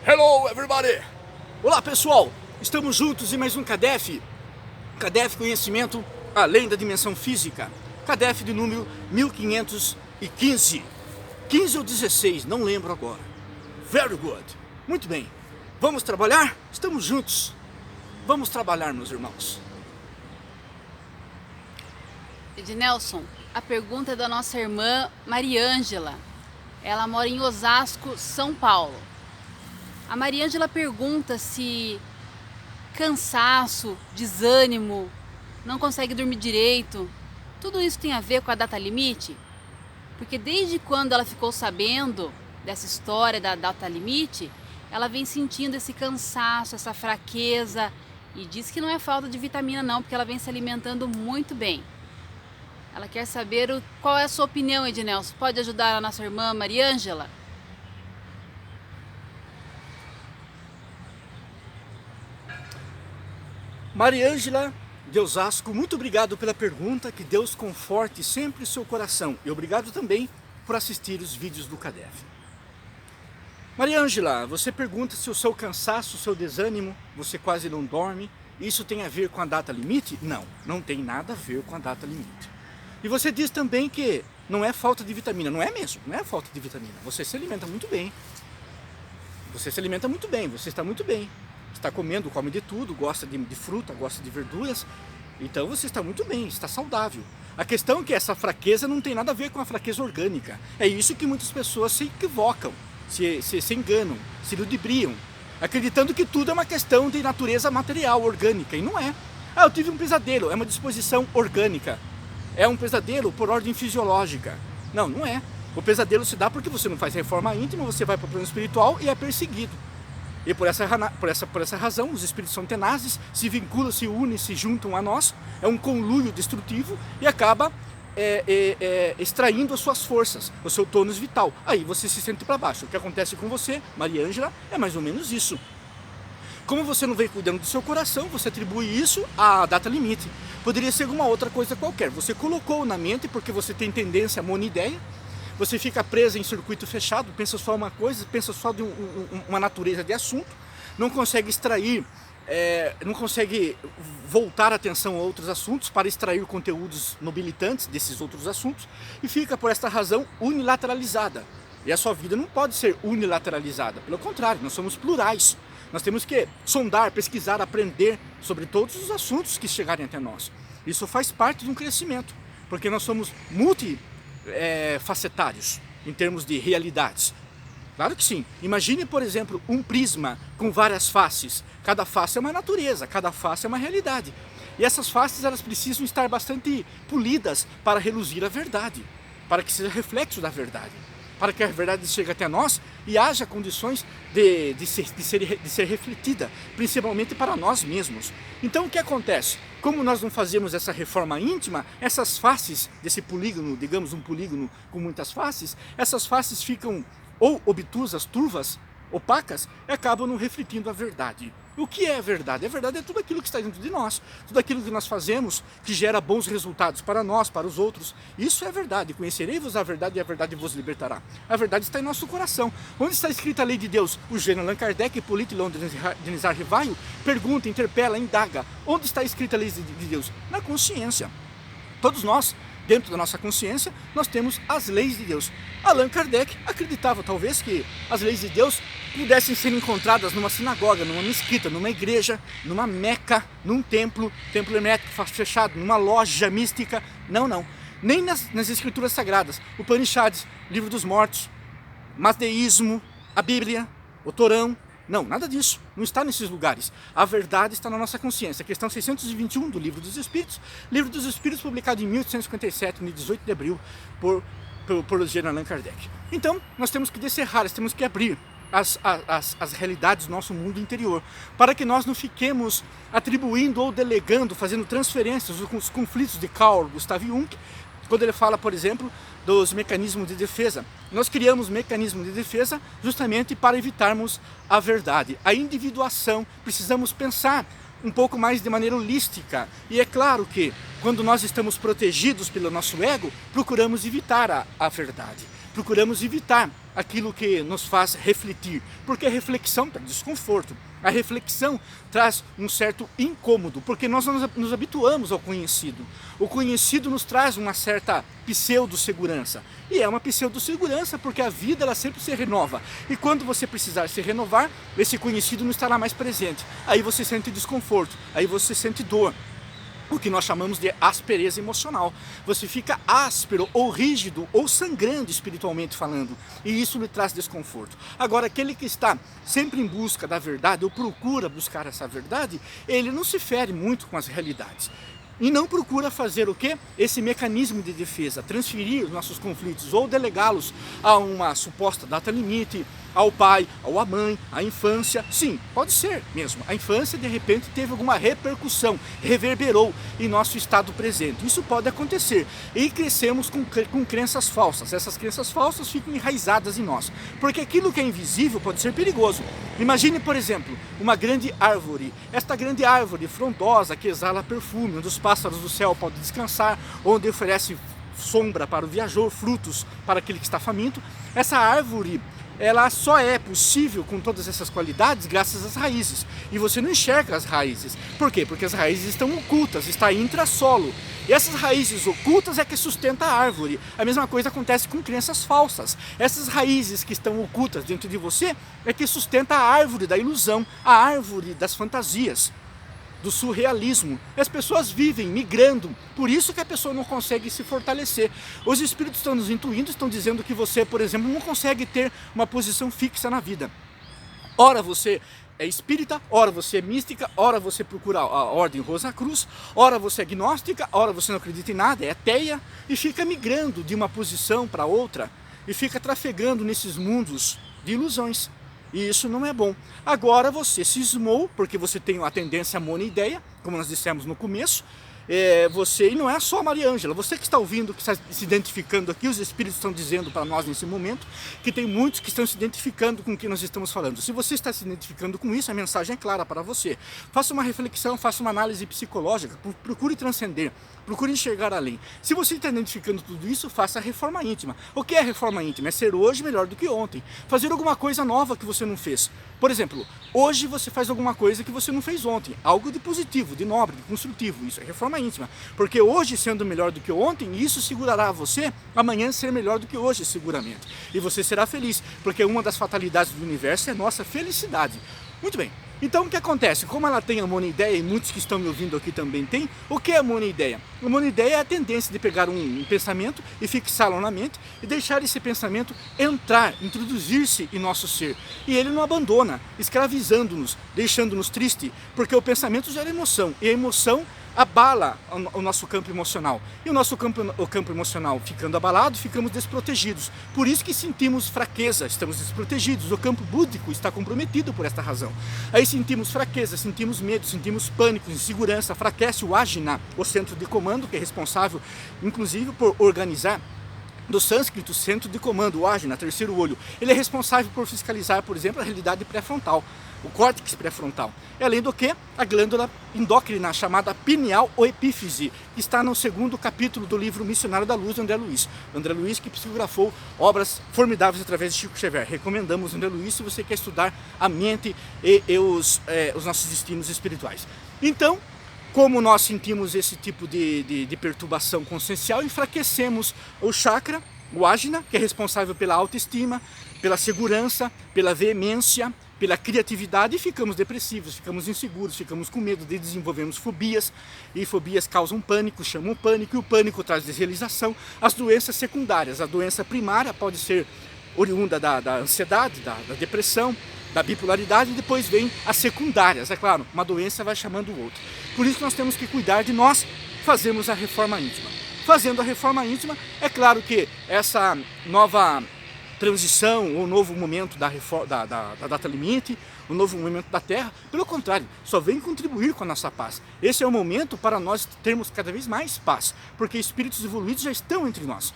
Hello, everybody! Olá, pessoal! Estamos juntos em mais um CADEF. CADEF Conhecimento Além da Dimensão Física. CADEF de número 1515. 15 ou 16, não lembro agora. Very good. Muito bem. Vamos trabalhar? Estamos juntos. Vamos trabalhar, meus irmãos. Ednelson, a pergunta é da nossa irmã Mariângela. Ela mora em Osasco, São Paulo. A Mariângela pergunta se cansaço, desânimo, não consegue dormir direito, tudo isso tem a ver com a data limite? Porque desde quando ela ficou sabendo dessa história da data limite, ela vem sentindo esse cansaço, essa fraqueza, e diz que não é falta de vitamina não, porque ela vem se alimentando muito bem. Ela quer saber qual é a sua opinião, Ednelson. Pode ajudar a nossa irmã Mariângela? Mariângela de Osasco, muito obrigado pela pergunta, que Deus conforte sempre o seu coração. E obrigado também por assistir os vídeos do CADEF. Mariângela, você pergunta se o seu cansaço, o seu desânimo, você quase não dorme, isso tem a ver com a data limite? Não, não tem nada a ver com a data limite. E você diz também que não é falta de vitamina. Não é mesmo, não é falta de vitamina. Você se alimenta muito bem. Você se alimenta muito bem, você está muito bem. Está comendo, come de tudo, gosta de fruta, gosta de verduras. Então você está muito bem, está saudável. A questão é que essa fraqueza não tem nada a ver com a fraqueza orgânica. É isso que muitas pessoas se equivocam, se enganam, se ludibriam, acreditando que tudo é uma questão de natureza material, orgânica. E não é. Ah, eu tive um pesadelo, é uma disposição orgânica. É um pesadelo por ordem fisiológica. Não, não é. O pesadelo se dá porque você não faz reforma íntima, você vai para o plano espiritual e é perseguido. E por essa razão, os espíritos são tenazes, se vinculam, se unem, se juntam a nós, é um conluio destrutivo e acaba extraindo as suas forças, o seu tônus vital. Aí você se sente para baixo. O que acontece com você, Mariângela, é mais ou menos isso. Como você não vem cuidando do seu coração, você atribui isso à data limite. Poderia ser alguma outra coisa qualquer. Você colocou na mente porque você tem tendência a monoideia. Você fica preso em circuito fechado, pensa só uma coisa, pensa só de uma natureza de assunto, não consegue extrair, não consegue voltar a atenção a outros assuntos para extrair conteúdos nobilitantes desses outros assuntos e fica por esta razão unilateralizada. E a sua vida não pode ser unilateralizada, pelo contrário, nós somos plurais. Nós temos que sondar, pesquisar, aprender sobre todos os assuntos que chegarem até nós. Isso faz parte de um crescimento, porque nós somos multifacetários em termos de realidades. Claro que sim. Imagine, por exemplo, um prisma com várias faces. Cada face é uma natureza, cada face é uma realidade. E essas faces elas precisam estar bastante polidas para reluzir a verdade, para que seja reflexo da verdade, para que a verdade chegue até nós e haja condições de ser refletida, principalmente para nós mesmos. Então o que acontece? Como nós não fazemos essa reforma íntima, essas faces desse polígono, digamos um polígono com muitas faces, essas faces ficam ou obtusas, turvas, opacas, e acabam não refletindo a verdade. O que é a verdade? A verdade é tudo aquilo que está dentro de nós, tudo aquilo que nós fazemos que gera bons resultados para nós, para os outros. Isso é a verdade. Conhecereis-vos a verdade e a verdade vos libertará. A verdade está em nosso coração. Onde está escrita a lei de Deus? O gênio Allan Kardec, Hipólito Denizar Rivaio, pergunta, interpela, indaga. Onde está escrita a lei de Deus? Na consciência. Todos nós, dentro da nossa consciência, nós temos as leis de Deus. Allan Kardec acreditava talvez que as leis de Deus pudessem ser encontradas numa sinagoga, numa mesquita, numa igreja, numa meca, num templo hermético fechado, numa loja mística. Não, não. Nem nas escrituras sagradas. O Upanishads, Livro dos Mortos, Mazdeísmo, a Bíblia, o Torão. Não, nada disso. Não está nesses lugares. A verdade está na nossa consciência. Questão 621 do Livro dos Espíritos. Livro dos Espíritos, publicado em 1857, no 18 de abril, por gênio Allan Kardec. Então, nós temos que descerrar, nós temos que abrir as realidades do nosso mundo interior, para que nós não fiquemos atribuindo ou delegando, fazendo transferências, os conflitos de Carl Gustav Jung, quando ele fala, por exemplo, dos mecanismos de defesa. Nós criamos mecanismos de defesa justamente para evitarmos a verdade, a individuação. Precisamos pensar um pouco mais de maneira holística. E é claro que, quando nós estamos protegidos pelo nosso ego, procuramos evitar a verdade. Procuramos evitar aquilo que nos faz refletir, porque a reflexão traz desconforto, a reflexão traz um certo incômodo, porque nós nos habituamos ao conhecido. O conhecido nos traz uma certa pseudo-segurança, e é uma pseudo-segurança porque a vida ela sempre se renova, e quando você precisar se renovar, esse conhecido não estará mais presente, aí você sente desconforto, aí você sente dor. O que nós chamamos de aspereza emocional. Você fica áspero, ou rígido, ou sangrando espiritualmente falando. E isso lhe traz desconforto. Agora, aquele que está sempre em busca da verdade, ou procura buscar essa verdade, ele não se fere muito com as realidades. E não procura fazer o quê? Esse mecanismo de defesa, transferir os nossos conflitos ou delegá-los a uma suposta data limite, ao pai, ou à mãe, à infância. Sim, pode ser mesmo. A infância de repente teve alguma repercussão, reverberou em nosso estado presente. Isso pode acontecer. E crescemos com crenças falsas. Essas crenças falsas ficam enraizadas em nós. Porque aquilo que é invisível pode ser perigoso. Imagine, por exemplo, uma grande árvore. Esta grande árvore frondosa que exala perfume, onde os pássaros do céu podem descansar, onde oferece sombra para o viajor, frutos para aquele que está faminto. Essa árvore, ela só é possível com todas essas qualidades graças às raízes. E você não enxerga as raízes. Por quê? Porque as raízes estão ocultas, está intrassolo. E essas raízes ocultas é que sustenta a árvore. A mesma coisa acontece com crenças falsas. Essas raízes que estão ocultas dentro de você é que sustenta a árvore da ilusão, a árvore das fantasias, do surrealismo. As pessoas vivem migrando, por isso que a pessoa não consegue se fortalecer. Os espíritos estão nos intuindo, estão dizendo que você, por exemplo, não consegue ter uma posição fixa na vida. Ora você é espírita, ora você é mística, ora você procura a ordem Rosa Cruz, ora você é gnóstica, ora você não acredita em nada, é ateia, e fica migrando de uma posição para outra, e fica trafegando nesses mundos de ilusões. E isso não é bom. Agora você cismou, porque você tem a tendência à monoideia, como nós dissemos no começo, você, e não é só a Maria Ângela, você que está ouvindo, que está se identificando aqui, os espíritos estão dizendo para nós nesse momento, que tem muitos que estão se identificando com o que nós estamos falando. Se você está se identificando com isso, a mensagem é clara para você. Faça uma reflexão, faça uma análise psicológica, procure transcender, procure enxergar além. Se você está identificando tudo isso, faça a reforma íntima. O que é a reforma íntima? É ser hoje melhor do que ontem. Fazer alguma coisa nova que você não fez. Por exemplo, hoje você faz alguma coisa que você não fez ontem. Algo de positivo, de nobre, de construtivo. Isso é reforma íntima. Porque hoje, sendo melhor do que ontem, isso segurará você amanhã ser melhor do que hoje, seguramente. E você será feliz, porque uma das fatalidades do universo é a nossa felicidade. Muito bem. Então o que acontece? Como ela tem a monoideia, e muitos que estão me ouvindo aqui também têm, o que é a monoideia? A monoideia é a tendência de pegar um pensamento e fixá-lo na mente e deixar esse pensamento entrar, introduzir-se em nosso ser. E ele não abandona, escravizando-nos, deixando-nos triste, porque o pensamento gera emoção, e a emoção abala o nosso campo emocional. E o campo emocional ficando abalado, ficamos desprotegidos. Por isso que sentimos fraqueza, estamos desprotegidos. O campo búdico está comprometido por esta razão. Aí sentimos fraqueza, sentimos medo, sentimos pânico, insegurança, enfraquece o ajna, o centro de comando, que é responsável, inclusive, por organizar, do sânscrito, centro de comando, o ajna, terceiro olho. Ele é responsável por fiscalizar, por exemplo, a realidade pré-frontal, o córtex pré-frontal. E além do que, a glândula endócrina chamada pineal ou epífise, que está no segundo capítulo do livro Missionário da Luz, de André Luiz. André Luiz que psicografou obras formidáveis através de Chico Xavier. Recomendamos André Luiz se você quer estudar a mente e os nossos destinos espirituais. Então, como nós sentimos esse tipo de perturbação consciencial, enfraquecemos o chakra, o ajna, que é responsável pela autoestima, pela segurança, pela veemência, pela criatividade, e ficamos depressivos, ficamos inseguros, ficamos com medo, desenvolvemos fobias, e fobias causam pânico, chamam pânico, e o pânico traz desrealização. As doenças secundárias, a doença primária pode ser oriunda da ansiedade, da depressão, da bipolaridade, e depois vem as secundárias. É claro, uma doença vai chamando o outro. Por isso nós temos que cuidar de nós, fazermos a reforma íntima. Fazendo a reforma íntima, é claro que essa nova transição, ou novo momento da data limite, o novo momento da Terra, pelo contrário, só vem contribuir com a nossa paz. Esse é o momento para nós termos cada vez mais paz, porque espíritos evoluídos já estão entre nós.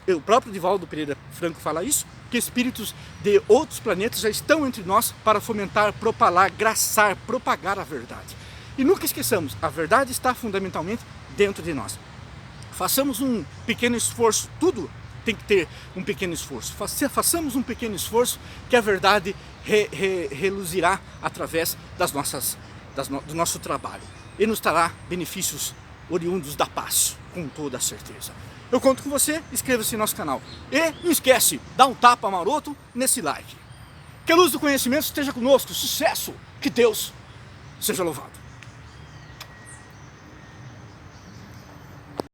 O próprio Divaldo Pereira Franco fala isso, que espíritos de outros planetas já estão entre nós para fomentar, propalar, graçar, propagar a verdade. E nunca esqueçamos, a verdade está fundamentalmente dentro de nós. Façamos um pequeno esforço, tudo tem que ter um pequeno esforço. Façamos um pequeno esforço que a verdade reluzirá através do nosso trabalho e nos trará benefícios oriundos da paz, com toda a certeza. Eu conto com você, inscreva-se no nosso canal e não esquece, dá um tapa maroto nesse like. Que a luz do conhecimento esteja conosco, sucesso, que Deus seja louvado.